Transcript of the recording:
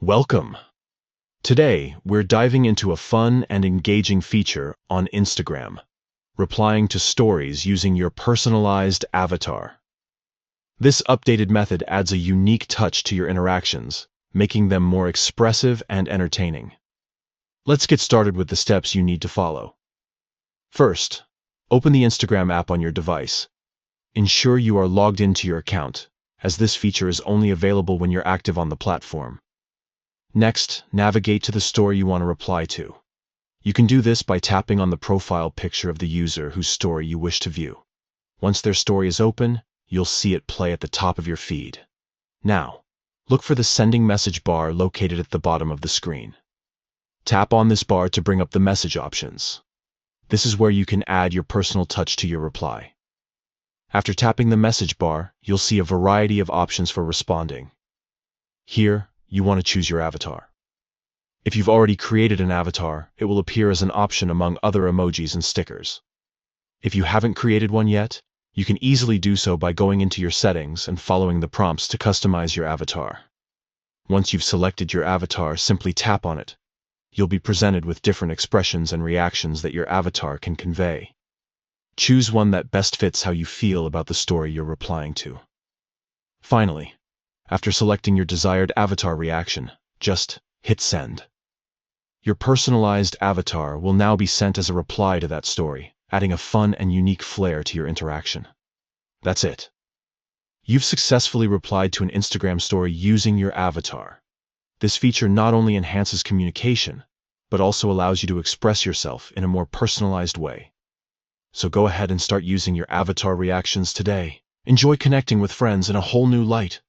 Welcome! Today, we're diving into a fun and engaging feature on Instagram, replying to stories using your personalized avatar. This updated method adds a unique touch to your interactions, making them more expressive and entertaining. Let's get started with the steps you need to follow. First, open the Instagram app on your device. Ensure you are logged into your account, as this feature is only available when you're active on the platform. Next, navigate to the story you want to reply to. You can do this by tapping on the profile picture of the user whose story you wish to view. Once their story is open, you'll see it play at the top of your feed. Now, look for the sending message bar located at the bottom of the screen. Tap on this bar to bring up the message options. This is where you can add your personal touch to your reply. After tapping the message bar, you'll see a variety of options for responding. Here, you want to choose your avatar. If you've already created an avatar, it will appear as an option among other emojis and stickers. If you haven't created one yet, you can easily do so by going into your settings and following the prompts to customize your avatar. Once you've selected your avatar, simply tap on it. You'll be presented with different expressions and reactions that your avatar can convey. Choose one that best fits how you feel about the story you're replying to. Finally, after selecting your desired avatar reaction, just hit send. Your personalized avatar will now be sent as a reply to that story, adding a fun and unique flair to your interaction. That's it. You've successfully replied to an Instagram story using your avatar. This feature not only enhances communication, but also allows you to express yourself in a more personalized way. So go ahead and start using your avatar reactions today. Enjoy connecting with friends in a whole new light.